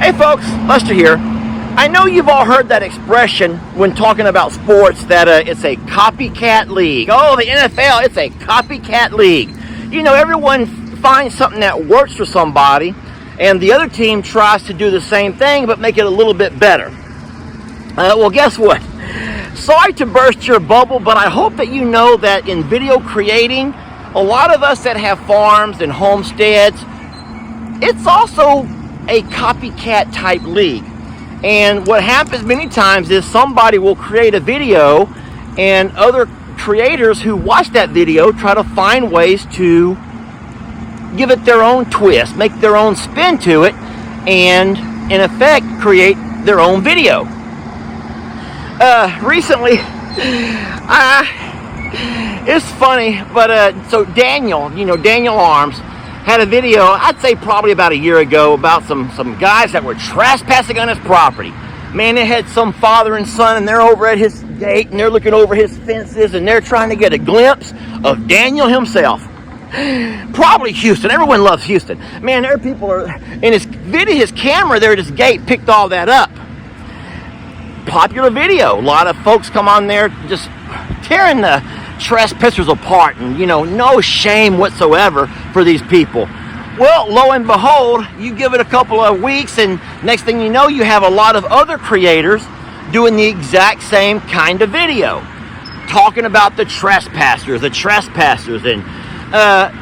Hey folks, Lester here. I know you've all heard that expression when talking about sports that it's a copycat league. Oh, the NFL, it's a copycat league. You know, everyone finds something that works for somebody and the other team tries to do the same thing but make it a little bit better. Well, guess what? Sorry to burst your bubble, but I hope that you know that in video creating, a lot of us that have farms and homesteads, it's also a copycat type league. And what happens many times is somebody will create a video and other creators who watch that video try to find ways to give it their own twist, make their own spin to it, and in effect create their own video. Recently, it's funny, but so Daniel Arms, had a video, I'd say probably about a year ago, about some guys that were trespassing on his property. Man, they had some father and son, and they're over at his gate, and they're looking over his fences, and they're trying to get a glimpse of Daniel himself. Probably Houston. Everyone loves Houston. Man, there are people in his video, his camera there at his gate picked all that up. Popular video. A lot of folks come on there just tearing the trespassers apart, and no shame whatsoever for these people. Well, lo and behold, you give it a couple of weeks and next thing you know, you have a lot of other creators doing the exact same kind of video talking about the trespassers and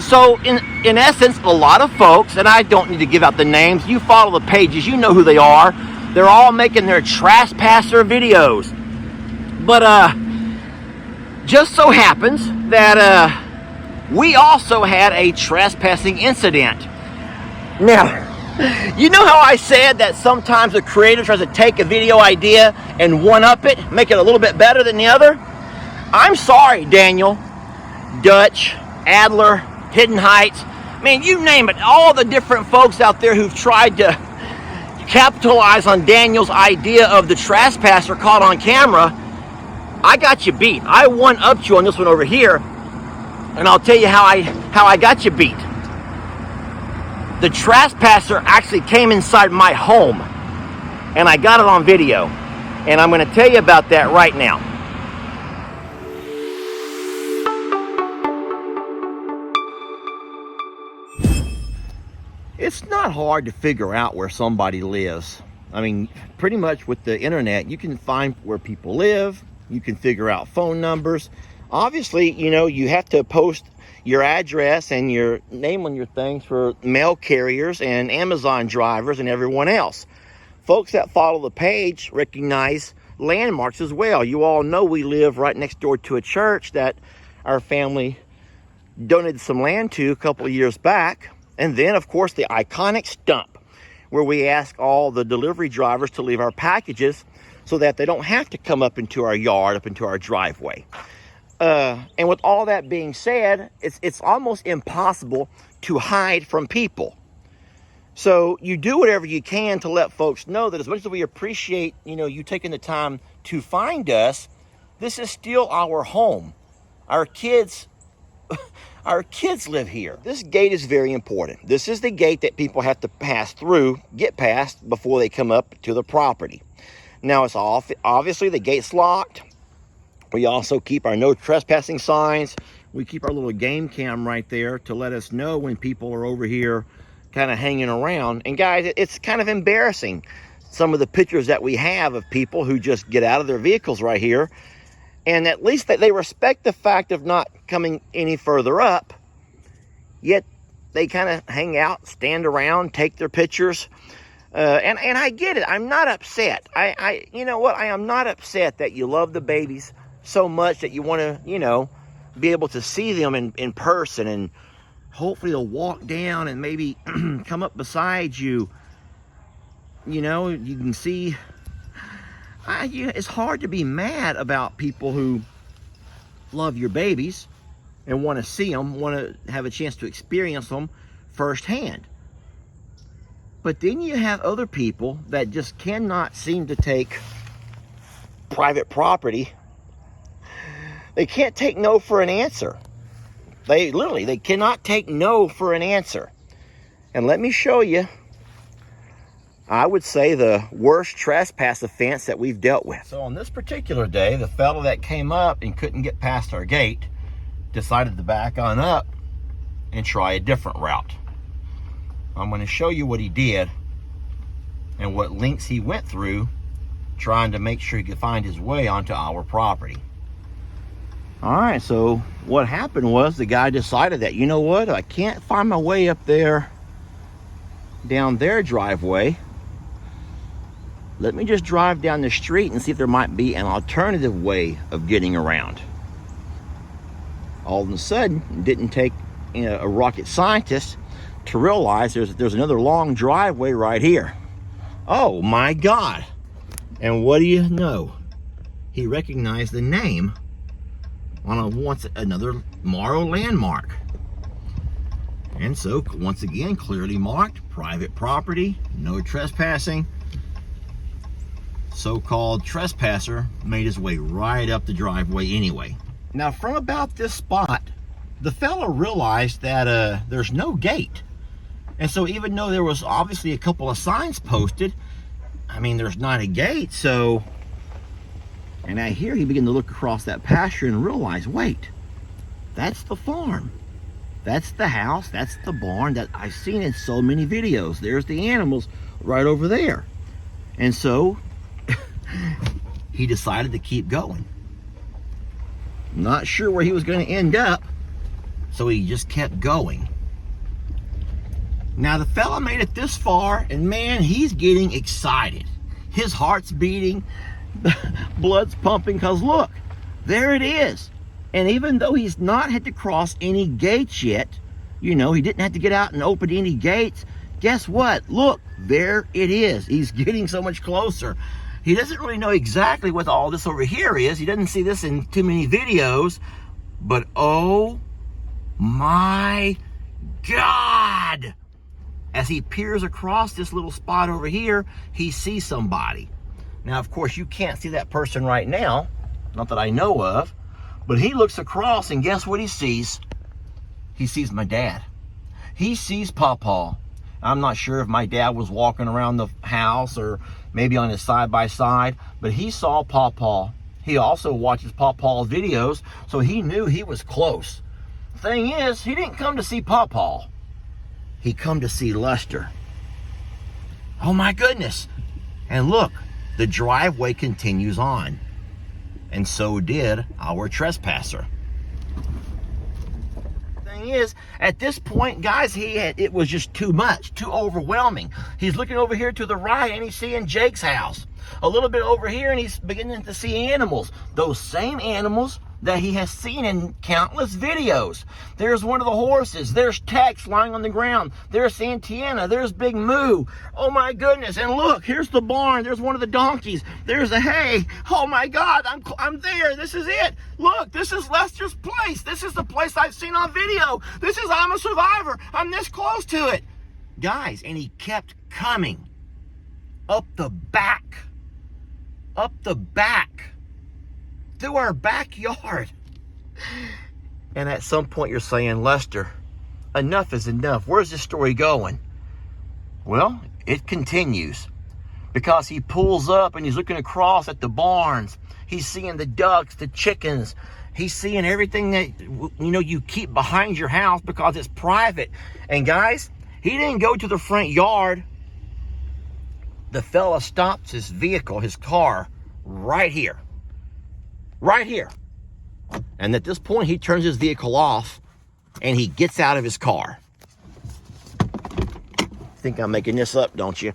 so in essence, a lot of folks, and I don't need to give out the names, you follow the pages, you know who they are, they're all making their trespasser videos. But just so happens that we also had a trespassing incident. Now, you know how I said that sometimes a creator tries to take a video idea and one-up it, make it a little bit better than the other? I'm sorry, Daniel, Dutch, Adler, Hidden Heights, man, you name it, all the different folks out there who've tried to capitalize on Daniel's idea of the trespasser caught on camera. I got you beat. I one-upped you on this one over here, and I'll tell you how I got you beat. The trespasser actually came inside my home, and I got it on video, and I'm going to tell you about that right now. It's not hard to figure out where somebody lives. I mean, pretty much with the internet, you can find where people live. You can figure out phone numbers. Obviously, you have to post your address and your name on your things for mail carriers and Amazon drivers and everyone else. Folks that follow the page recognize landmarks as well. You all know we live right next door to a church that our family donated some land to a couple of years back. And then, of course, the iconic stump where we ask all the delivery drivers to leave our packages so that they don't have to come up into our yard, up into our driveway. And with all that being said, it's almost impossible to hide from people. So you do whatever you can to let folks know that as much as we appreciate, you taking the time to find us, this is still our home. Our kids live here. This gate is very important. This is the gate that people have to get past before they come up to the property. Now, it's obviously the gate's locked. We also keep our no trespassing signs. We keep our little game cam right there to let us know when people are over here kind of hanging around. And guys, it's kind of embarrassing, some of the pictures that we have of people who just get out of their vehicles right here. And at least they respect the fact of not coming any further up, yet they kind of hang out, stand around, take their pictures. And I get it. I'm not upset. You know what? I am not upset that you love the babies so much that you want to, be able to see them in person, and hopefully they'll walk down and maybe come up beside you. You can see. It's hard to be mad about people who love your babies and want to see them, want to have a chance to experience them firsthand. But then you have other people that just cannot seem to take private property. They can't take no for an answer. They cannot take no for an answer. And let me show you I would say, the worst trespass offense that we've dealt with. So on this particular day, the fellow that came up and couldn't get past our gate decided to back on up and try a different route. I'm going to show you what he did and what lengths he went through trying to make sure he could find his way onto our property. All right, so what happened was the guy decided that, you know what, I can't find my way up there down their driveway. Let me just drive down the street and see if there might be an alternative way of getting around. All of a sudden, it didn't take a rocket scientist to realize there's another long driveway right here. Oh my God. And what do you know? He recognized the name on another Morrow landmark. And so, once again, clearly marked, private property, no trespassing. So-called trespasser made his way right up the driveway anyway. Now, from about this spot, the fellow realized that there's no gate. And so even though there was obviously a couple of signs posted, I mean, there's not a gate, so... And I hear he began to look across that pasture and realize, wait, that's the farm. That's the house, that's the barn that I've seen in so many videos. There's the animals right over there. And so he decided to keep going. Not sure where he was going to end up, so he just kept going. Now the fella made it this far, and man, he's getting excited. His heart's beating, blood's pumping, because look, there it is. And even though he's not had to cross any gates yet, you know, he didn't have to get out and open any gates, guess what? Look, there it is. He's getting so much closer. He doesn't really know exactly what all this over here is. He doesn't see this in too many videos, but oh my God. As he peers across this little spot over here, he sees somebody. Now, of course, you can't see that person right now, not that I know of, but he looks across and guess what he sees? He sees my dad. He sees Pawpaw. I'm not sure if my dad was walking around the house or maybe on his side-by-side, but he saw Pawpaw. He also watches Pawpaw's videos, so he knew he was close. Thing is, he didn't come to see Pawpaw. He come to see Lester. Oh my goodness. And look, the driveway continues on. And so did our trespasser. Thing is, at this point, guys, it was just too much, too overwhelming. He's looking over here to the right and he's seeing Jake's house. A little bit over here and he's beginning to see animals. Those same animals that he has seen in countless videos. There's one of the horses. There's Tex lying on the ground. There's Santiana. There's Big Moo. Oh my goodness. And look, here's the barn. There's one of the donkeys. There's the hay. Oh my God, I'm there. This is it. Look, this is Lester's place. This is the place I've seen on video. This is I'm a Survivor. I'm this close to it. Guys, and he kept coming. Up the back. Up the back. Through our backyard. And at some point you're saying, Lester, enough is enough. Where's this story going? Well, it continues. Because he pulls up and he's looking across at the barns. He's seeing the ducks, the chickens. He's seeing everything that, you know, you keep behind your house because it's private. And guys, he didn't go to the front yard. The fella stops his vehicle, his car, right here. Right here. And at this point, he turns his vehicle off and he gets out of his car. Think I'm making this up, don't you?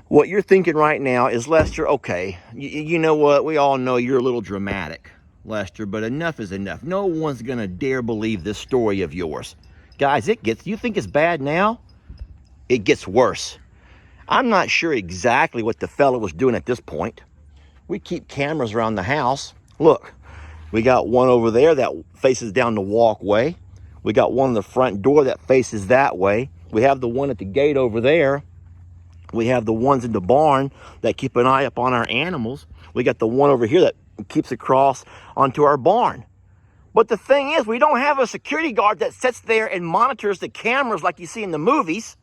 What you're thinking right now is, Lester, okay, you know what? We all know you're a little dramatic, Lester, but enough is enough. No one's going to dare believe this story of yours. Guys, you think it's bad now? It gets worse. I'm not sure exactly what the fella was doing at this point. We keep cameras around the house. Look, we got one over there that faces down the walkway. We got one on the front door that faces that way. We have the one at the gate over there. We have the ones in the barn that keep an eye up on our animals. We got the one over here that keeps across onto our barn. But the thing is, we don't have a security guard that sits there and monitors the cameras like you see in the movies.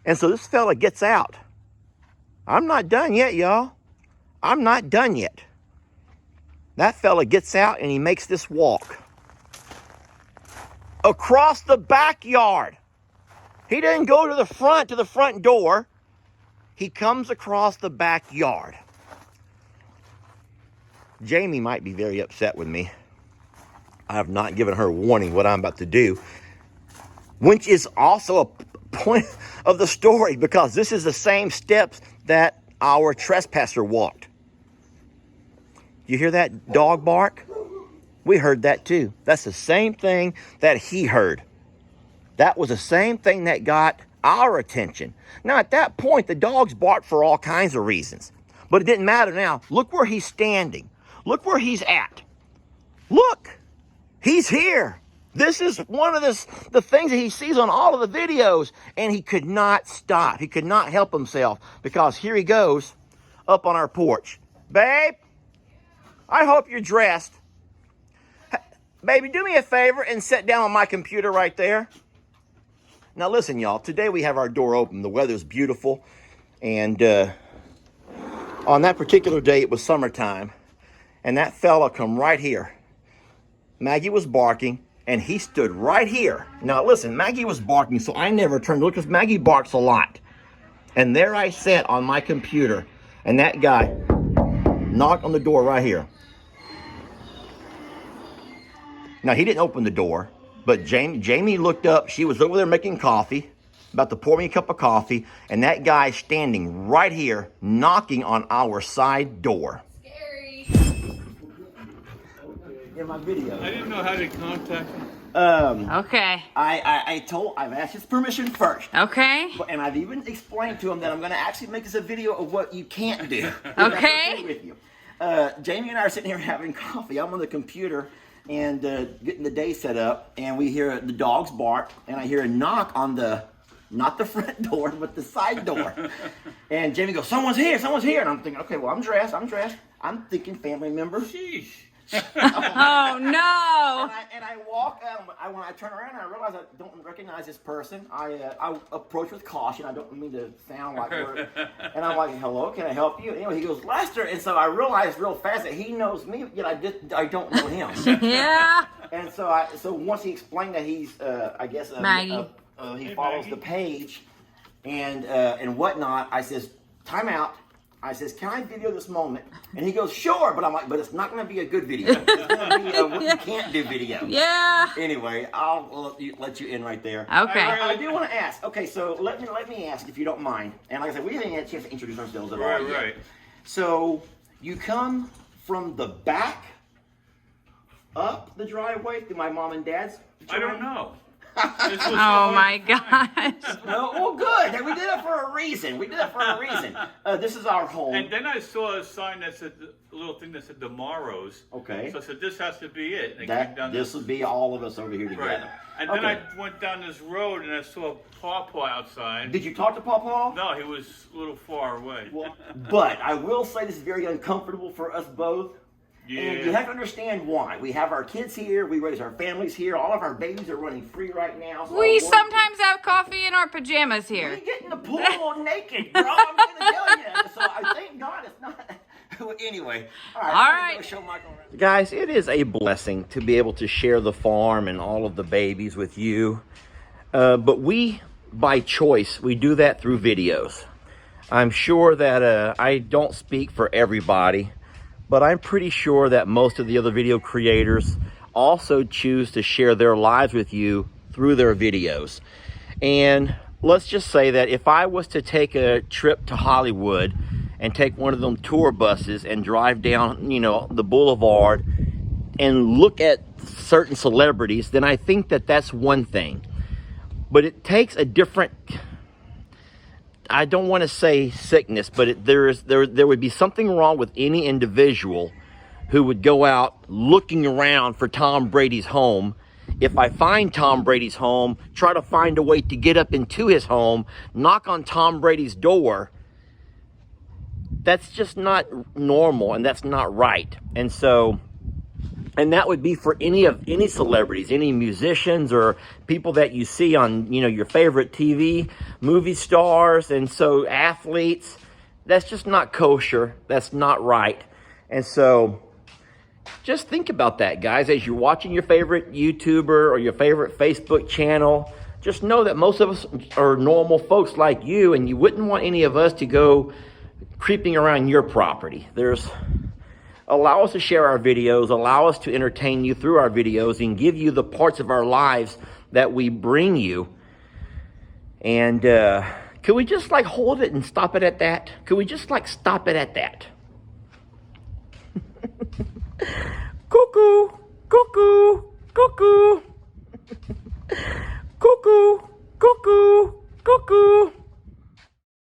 And so this fella gets out. I'm not done yet, y'all. I'm not done yet. That fella gets out and he makes this walk across the backyard. He didn't go to the front door. He comes across the backyard. Jamie might be very upset with me. I have not given her warning what I'm about to do, which is also a point of the story, because this is the same steps that our trespasser walked. You hear that dog bark? We heard that too. That's the same thing that he heard. That was the same thing that got our attention. Now, at that point, the dogs barked for all kinds of reasons, but it didn't matter now. Look where he's standing. Look where he's at. Look, he's here. This is one of the things that he sees on all of the videos, and he could not stop. He could not help himself, because here he goes up on our porch. Babe, I hope you're dressed. Baby, do me a favor and sit down on my computer right there. Now listen, y'all, today we have our door open. The weather's beautiful, and on that particular day it was summertime, and that fella come right here. Maggie was barking, and he stood right here. Now listen, Maggie was barking, so I never turned to look, because Maggie barks a lot. And there I sat on my computer, and that guy knocked on the door right here. Now, he didn't open the door, but Jamie looked up. She was over there making coffee, about to pour me a cup of coffee, and that guy standing right here, knocking on our side door. Scary. In my video. I didn't know how to contact him. Okay. I've asked his permission first. Okay. And I've even explained to him that I'm going to actually make this a video of what you can't do. Okay. With you. Jamie and I are sitting here having coffee. I'm on the computer and getting the day set up, and we hear the dogs bark, and I hear a knock on not the front door, but the side door. And Jamie goes, someone's here, and I'm thinking, okay, well, I'm dressed. I'm thinking family member. Sheesh. Oh no! And I walk, when I turn around and I realize I don't recognize this person, I approach with caution. I don't mean to sound like we're, and I'm like, hello, can I help you? Anyway, he goes, Lester, and so I realized real fast that he knows me, yet I don't know him. Yeah. And so once he explained that he's, I guess, Maggie. He follows Maggie. The page and whatnot, I says, time out. I says, can I video this moment? And he goes, sure. But I'm like, but it's not going to be a good video. It's going to be a what you can't do video. Yeah. Anyway, I'll let you in right there. Okay. I do want to ask. Okay, so let me ask, if you don't mind. And like I said, we haven't had a chance to introduce ourselves at all yet. Right. So you come from the back up the driveway through my mom and dad's driveway? I don't know. Oh my gosh. No, well, good. We did it for a reason. This is our home. And then I saw a sign that said, a little thing that said Tomorrow's. Okay. So I said, this has to be it. And This would be all of us over here together. Right. And then I went down this road and I saw Pawpaw outside. Did you talk to Pawpaw? No, he was a little far away. Well, but I will say this is very uncomfortable for us both. Yeah. And you have to understand why. We have our kids here. We raise our families here. All of our babies are running free right now. So We sometimes have coffee in our pajamas here. We get in the pool naked, bro. I'm going to tell you. So I thank God it's not. Anyway. All right. Go show Michael around. Guys, it is a blessing to be able to share the farm and all of the babies with you. But we, by choice, we do that through videos. I'm sure that I don't speak for everybody, but I'm pretty sure that most of the other video creators also choose to share their lives with you through their videos. And let's just say that if I was to take a trip to Hollywood and take one of them tour buses and drive down, the boulevard and look at certain celebrities, then I think that that's one thing. But it takes a different, I don't want to say sickness, but there would be something wrong with any individual who would go out looking around for Tom Brady's home. If I find Tom Brady's home, try to find a way to get up into his home, knock on Tom Brady's door, that's just not normal and that's not right. And so And that would be for any celebrities, any musicians or people that you see on, your favorite TV, movie stars, and so athletes. That's just not kosher. That's not right. And so just think about that, guys, as you're watching your favorite YouTuber or your favorite Facebook channel. Just know that most of us are normal folks like you, and you wouldn't want any of us to go creeping around your property. Allow us to share our videos, allow us to entertain you through our videos and give you the parts of our lives that we bring you. And could we just hold it and stop it at that? Could we just stop it at that? Cuckoo, cuckoo, cuckoo. Cuckoo, cuckoo, cuckoo.